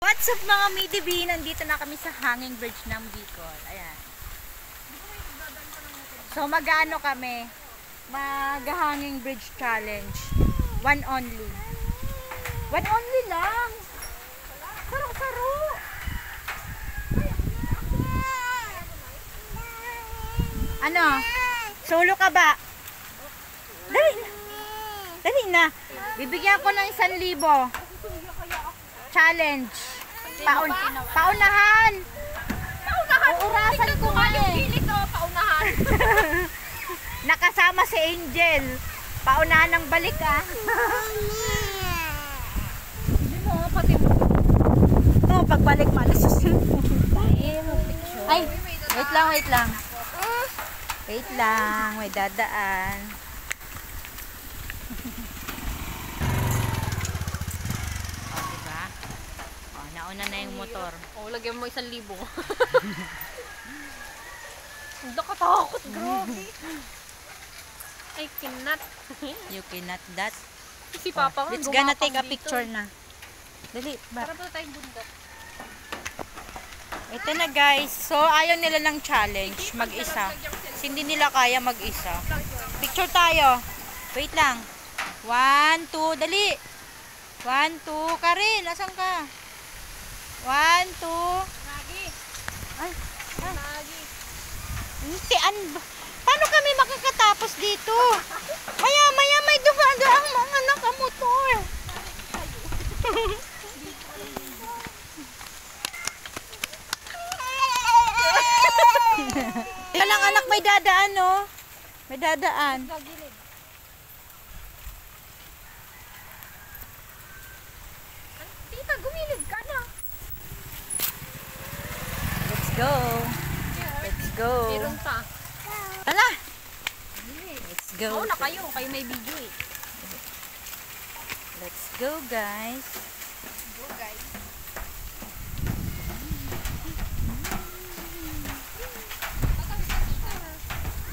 What's up mga Midibee? Nandito na kami sa hanging bridge ng Bicol. Ayan. So mag-ano kami? Mag-hanging bridge challenge. One only. One only lang. Saro-saro. Ano? Solo ka ba? Dali na. Dali na. Bibigyan ko ng 1,000. Challenge. Paunahan. Uurasan ko nga eh. Paunahan. Nakasama si Angel. Paunahan ng balik ah. Hindi mo, pati mo. Oh, pagbalik malas. Ay, wait lang. Wait lang, may dadaan. Oh, diba? Oh, nauna na yung motor. Oh, lagyan mo 1,000. Nakatakot, grabe. I cannot. You cannot that. Si Papa nga, Let's gonna gumapang take a dito. picture na. Dali, ba? Para ba tayong bundok? Ito na guys. So, ayaw nila ng challenge. Mag-isa. Kasi hindi nila kaya mag-isa. Picture tayo. Wait lang. 1, 2. Dali. 1, 2. Karin, asan ka? 1, 2. Lagi. Ay. Lagi. Paano kami makakatapos dito? Maya may dumadaan mga nakamotor. Walang anak, may dadaan, no? May dadaan. Tita, gumilid ka na. Let's go. Let's go. Meron pa. Tala. Let's go. Oo na kayo. Kayo may video eh. Let's go, guys. Go guys.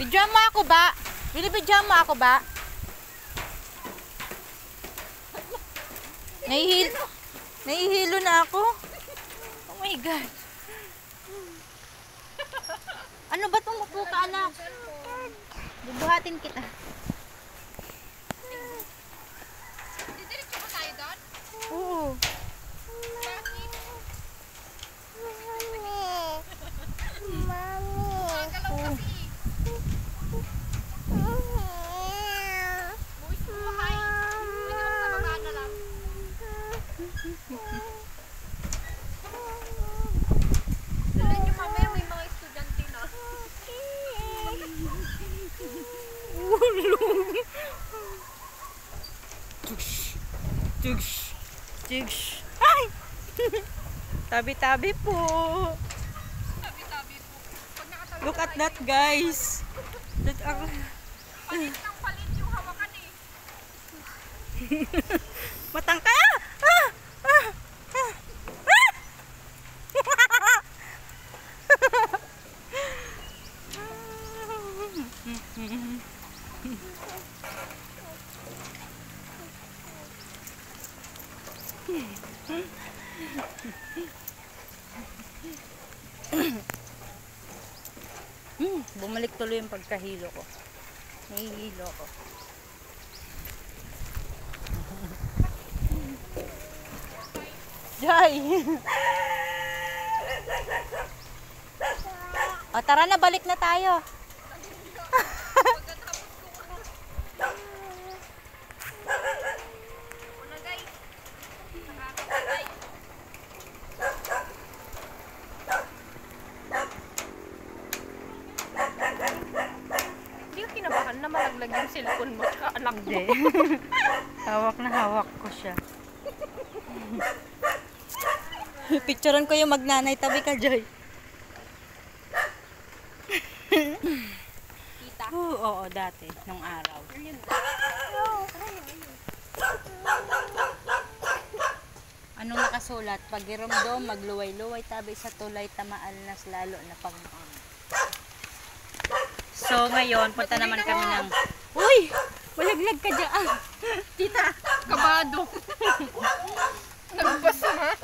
Bidyan mo ako ba? Binibidyan mo ako ba? Nahihilo na ako. Oh my God. Ano ba itong upo ka, anak? Bubuhatin kita. Didiretso ba tayo doon? Oo. Galaw kasi. Buwis buhay. Pwede mo sa baba na lang. Dala nyo mamaya may mga estudyante na. Tugs. Ay! Tabi-tabi po. Tabi-tabi po. Pag nakatabi Look at that, guys. palit ng palit yung hawakan eh. Matangka! Ah! Ah! Ah! Bumalik tuloy yung pagkahilo ko. Nahihilo ko. Jai! O tara na, balik na tayo. Una guys. Nakakatay. Hindi ka kinabahan na malaglag yung cellphone mo tsaka anak mo. Hindi. Hawak na hawak ko siya. Picturean ko yung magnanay. Tabi ka, Joy. Tita. Oo, dati. Nung araw. Anong nakasulat? Pag iromdom, magluway-luway, tabi sa tulay, tamaan nas lalo na pagmuang. So, ngayon, punta naman kami ng... Uy! Malaglag ka dyan! Tita, kabado. Nagbasa ha?